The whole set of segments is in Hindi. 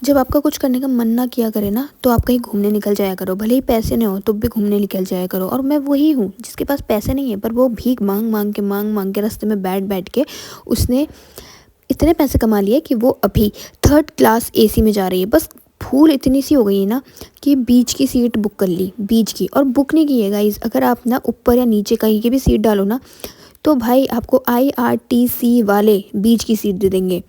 जब आपका कुछ करने का मन ना किया करे ना, तो आप कहीं घूमने निकल जाया करो, भले ही पैसे ना हो तो भी घूमने निकल जाया करो। और मैं वही हूँ जिसके पास पैसे नहीं है, पर वो भीख मांग के रास्ते में बैठ बैठ के उसने इतने पैसे कमा लिए कि वो अभी 3rd क्लास एसी में जा रही है। बस फूल इतनी सी हो गई है ना कि बीच की सीट बुक कर ली, बीच की। और बुक नहीं की है गाइस, अगर आप ना ऊपर या नीचे कहीं की भी सीट डालो ना, तो भाई आपको IRTC वाले बीच की सीट दे देंगे।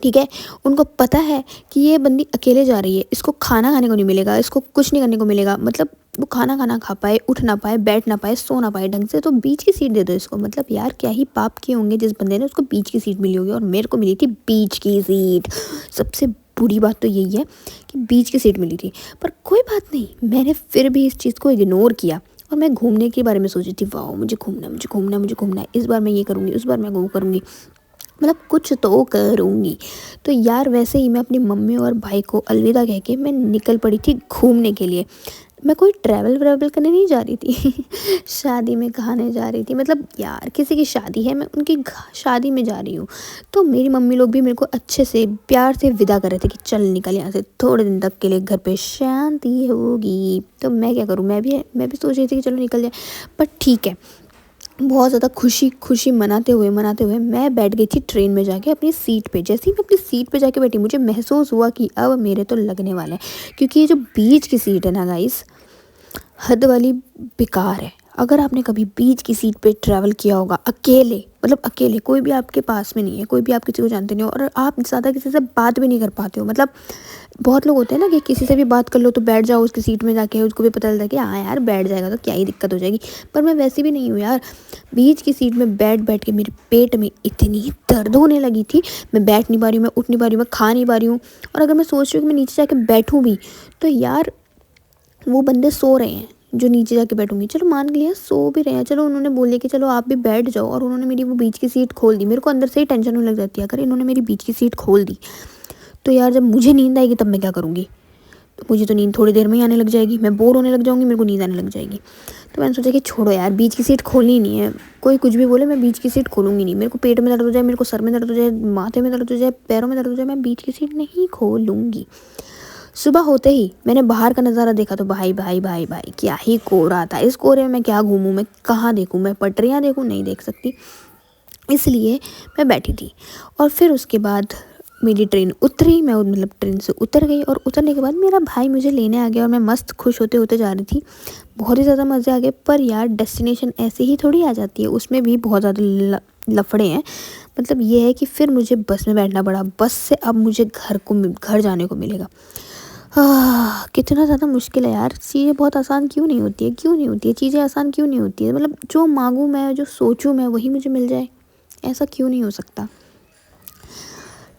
ठीक है, उनको पता है कि ये बंदी अकेले जा रही है, इसको खाना खाने को नहीं मिलेगा, इसको कुछ नहीं करने को मिलेगा, मतलब वो खाना खाना खा पाए, उठ ना पाए, बैठ ना पाए, सो ना पाए ढंग से, तो बीच की सीट दे दो इसको। मतलब यार क्या ही पाप किए होंगे जिस बंदे ने उसको बीच की सीट मिली होगी, और मेरे को मिली थी बीच की सीट। सबसे बुरी बात तो यही है कि बीच की सीट मिली थी। पर कोई बात नहीं, मैंने फिर भी इस चीज़ को इग्नोर किया और मैं घूमने के बारे में सोची थी। वाह, मुझे घूमना है, मुझे घूमना है, मुझे घूमना है, इस बार मैं ये करूँगी, उस बार मैं वो करूँगी, मतलब कुछ तो करूँगी। तो यार वैसे ही मैं अपनी मम्मी और भाई को अलविदा कह के मैं निकल पड़ी थी घूमने के लिए। मैं कोई ट्रैवल व्रैवल करने नहीं जा रही थी शादी में खाने जा रही थी, मतलब यार किसी की शादी है, मैं उनकी शादी में जा रही हूँ। तो मेरी मम्मी लोग भी मेरे को अच्छे से प्यार से विदा कर रहे थे कि चल निकल यहाँ से, थोड़े दिन तक के लिए घर पे शांति होगी। तो मैं क्या करूँ, मैं भी सोच रही थी कि चलो निकल जाए। पर ठीक है, बहुत ज़्यादा खुशी खुशी मनाते हुए मैं बैठ गई थी ट्रेन में जाके अपनी सीट पे। जैसे ही मैं अपनी सीट पे जाके बैठी, मुझे महसूस हुआ कि अब मेरे तो लगने वाला है। क्योंकि ये जो बीच की सीट है ना गाइस, हद वाली बेकार है। अगर आपने कभी बीच की सीट पे ट्रैवल किया होगा अकेले, मतलब अकेले, कोई भी आपके पास में नहीं है, कोई भी आप किसी को जानते नहीं हो, और आप ज़्यादा किसी से बात भी नहीं कर पाते हो। मतलब बहुत लोग होते हैं ना कि किसी से भी बात कर लो तो बैठ जाओ उसकी सीट में जाके, उसको भी पता चलता है कि हाँ यार बैठ जाएगा तो क्या ही दिक्कत हो जाएगी। पर मैं वैसी भी नहीं हूँ यार। बीच की सीट में बैठ बैठ के मेरे पेट में इतनी दर्द होने लगी थी, मैं बैठ नहीं पा रही हूँ, मैं उठ नहीं पा रही हूँ, मैं खा नहीं पा रही हूँ। और अगर मैं सोच रही हूँ कि मैं नीचे जाके बैठूँ भी, तो यार वो बंदे सो रहे हैं जो नीचे जाके बैठूंगी। चलो मान लिया सो भी रहे हैं, चलो उन्होंने बोल दिया कि चलो आप भी बैठ जाओ, और उन्होंने मेरी वो बीच की सीट खोल दी। मेरे को अंदर से ही टेंशन होने लग जाती है, अगर इन्होंने मेरी बीच की सीट खोल दी तो यार जब मुझे नींद आएगी तब मैं क्या करूँगी। तो मुझे तो नींद थोड़ी देर में ही आने लग जाएगी, मैं बोर होने लग जाऊँगी, मेरे को नींद आने लग जाएगी। तो मैंने सोचा कि छोड़ो यार, बीच की सीट खोलनी नहीं है। कोई कुछ भी बोले, मैं बीच की सीट खोलूँगी नहीं। मेरे को पेट में दर्द हो जाए, मेरे को सर में दर्द हो जाए, माथे में दर्द हो जाए, पैरों में दर्द हो जाए, मैं बीच की सीट नहीं खोलूँगी। सुबह होते ही मैंने बाहर का नज़ारा देखा तो भाई भाई भाई भाई क्या ही कोहरा था। इस कोहरे में मैं क्या घूमूं, मैं कहाँ देखूं, मैं पटरियाँ देखूं, नहीं देख सकती। इसलिए मैं बैठी थी। और फिर उसके बाद मेरी ट्रेन उतरी, मैं मतलब ट्रेन से उतर गई, और उतरने के बाद मेरा भाई मुझे लेने आ गया और मैं मस्त खुश होते होते जा रही थी। बहुत ही ज़्यादा मज़े आ गए। पर यार डेस्टिनेशन ऐसे ही थोड़ी आ जाती है, उसमें भी बहुत ज़्यादा लफड़े हैं। मतलब ये है कि फिर मुझे बस में बैठना पड़ा। बस से अब मुझे घर जाने को मिलेगा। कितना ज़्यादा मुश्किल है यार। चीज़ें बहुत आसान क्यों नहीं होती है, क्यों नहीं होती है चीज़ें आसान, क्यों नहीं होती है। मतलब जो मांगूँ मैं, जो सोचूँ मैं, वही मुझे मिल जाए, ऐसा क्यों नहीं हो सकता।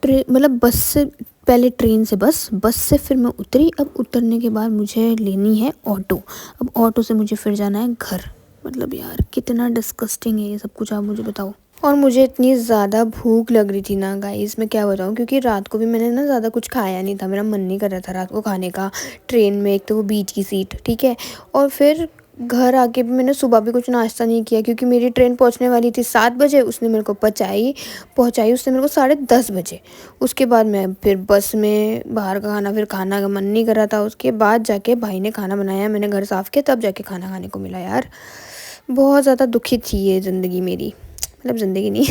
मतलब बस से पहले ट्रेन से बस से फिर मैं उतरी। अब उतरने के बाद मुझे लेनी है ऑटो। अब ऑटो से मुझे फिर जाना है घर। मतलब यार कितना डिस्गस्टिंग है ये सब कुछ, आप मुझे बताओ। और मुझे इतनी ज़्यादा भूख लग रही थी ना गाइस, मैं क्या बताऊँ, क्योंकि रात को भी मैंने ना ज़्यादा कुछ खाया नहीं था, मेरा मन नहीं कर रहा था रात को खाने का। ट्रेन में एक तो वो बीच की सीट, ठीक है, और फिर घर आके भी मैंने सुबह भी कुछ नाश्ता नहीं किया, क्योंकि मेरी ट्रेन पहुंचने वाली थी 7 बजे। उसने मेरे को पहुंचाई उसने मेरे को 10:30 बजे। उसके बाद मैं फिर बस में बाहर का खाना, फिर खाना का मन नहीं कर रहा था। उसके बाद जाके भाई ने खाना बनाया, मैंने घर साफ़ किया, तब जाके खाना खाने को मिला। यार बहुत ज़्यादा दुखी थी ये ज़िंदगी मेरी, मतलब ज़िंदगी नहीं